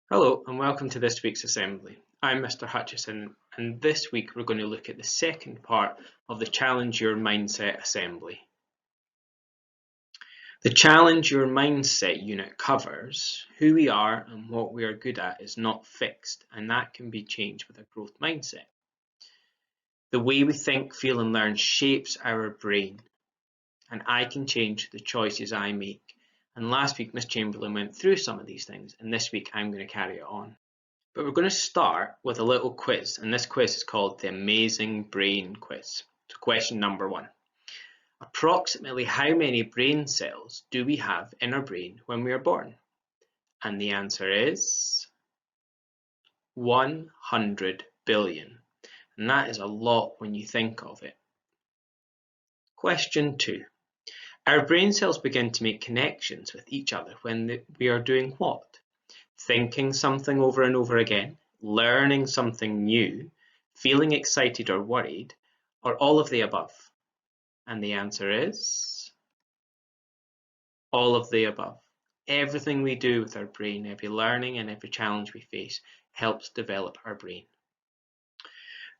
Hello and welcome to this week's assembly. I'm Mr. Hutchison and this week we're going to look at the second part of the Challenge Your Mindset assembly. The Challenge Your Mindset unit covers who we are and what we are good at is not fixed, and that can be changed with a growth mindset. The way we think, feel and learn shapes our brain, and I can change the choices I make. And last week Miss Chamberlain went through some of these things, and this week I'm going to carry it on. But we're going to start with a little quiz, and this quiz is called the Amazing Brain Quiz. So question number 1. Approximately how many brain cells do we have in our brain when we are born? And the answer is 100 billion. And that is a lot when you think of it. Question 2. Our brain cells begin to make connections with each other when we are doing what? Thinking something over and over again, learning something new, feeling excited or worried, or all of the above? And the answer is all of the above. Everything we do with our brain, every learning and every challenge we face helps develop our brain.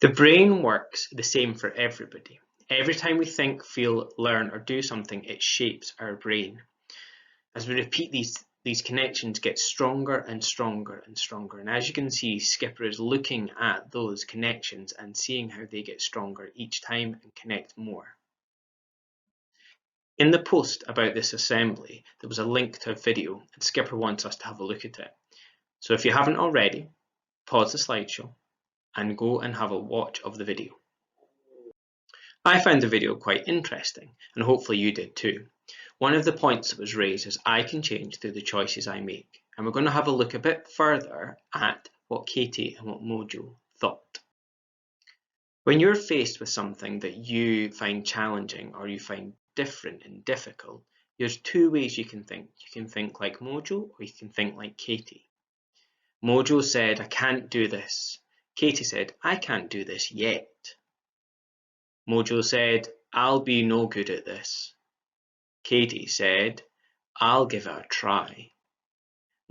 The brain works the same for everybody. Every time we think, feel, learn, or do something, it shapes our brain. As we repeat these connections get stronger and stronger and stronger. And as you can see, Skipper is looking at those connections and seeing how they get stronger each time and connect more. In the post about this assembly, there was a link to a video and Skipper wants us to have a look at it. So if you haven't already, pause the slideshow and go and have a watch of the video. I found the video quite interesting and hopefully you did too. One of the points that was raised is I can change through the choices I make, and we're going to have a look a bit further at what Katie and what Mojo thought. When you're faced with something that you find challenging or you find different and difficult, there's two ways you can think. You can think like Mojo or you can think like Katie. Mojo said, I can't do this. Katie said, I can't do this yet. Mojo said, I'll be no good at this. Katie said, I'll give it a try.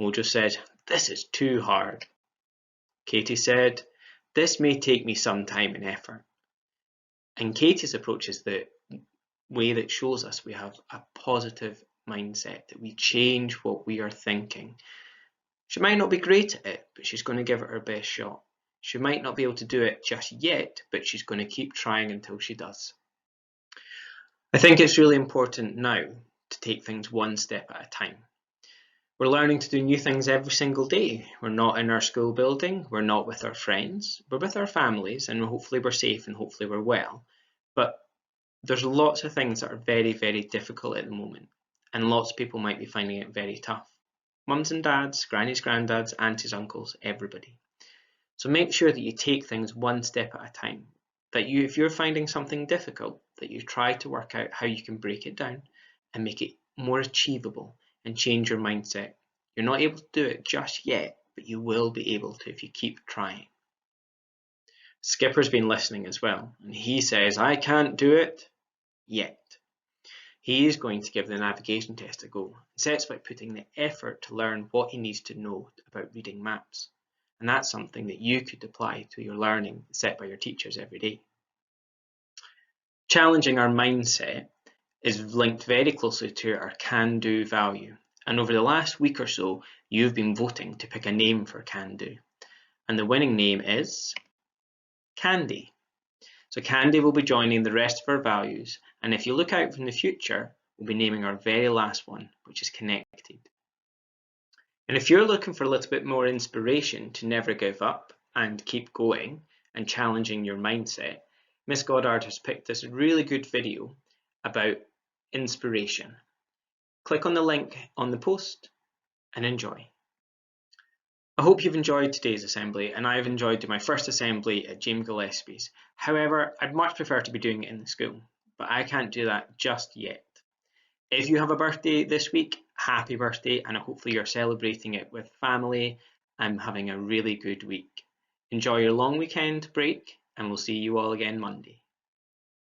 Mojo said, this is too hard. Katie said, this may take me some time and effort. And Katie's approach is the way that shows us we have a positive mindset, that we change what we are thinking. She might not be great at it, but she's going to give it her best shot. She might not be able to do it just yet, but she's going to keep trying until she does. I think it's really important now to take things one step at a time. We're learning to do new things every single day. We're not in our school building, we're not with our friends, we're with our families, and hopefully we're safe and hopefully we're well. But there's lots of things that are very, very difficult at the moment, and lots of people might be finding it very tough. Mums and dads, grannies, granddads, aunties, uncles, everybody. So make sure that you take things one step at a time. That if you're finding something difficult, that you try to work out how you can break it down and make it more achievable and change your mindset. You're not able to do it just yet, but you will be able to if you keep trying. Skipper's been listening as well, and he says, I can't do it yet. He is going to give the navigation test a go and sets about putting the effort to learn what he needs to know about reading maps. And that's something that you could apply to your learning set by your teachers every day. Challenging our mindset is linked very closely to our can-do value. And over the last week or so, you've been voting to pick a name for can-do. And the winning name is Candy. So Candy will be joining the rest of our values. And if you look out from the future, we'll be naming our very last one, which is connected. And if you're looking for a little bit more inspiration to never give up and keep going and challenging your mindset, Miss Goddard has picked this really good video about inspiration. Click on the link on the post and enjoy. I hope you've enjoyed today's assembly, and I've enjoyed my first assembly at James Gillespie's. However, I'd much prefer to be doing it in the school, but I can't do that just yet. If you have a birthday this week, happy birthday, and hopefully you're celebrating it with family and having a really good week. Enjoy your long weekend break, and we'll see you all again Monday.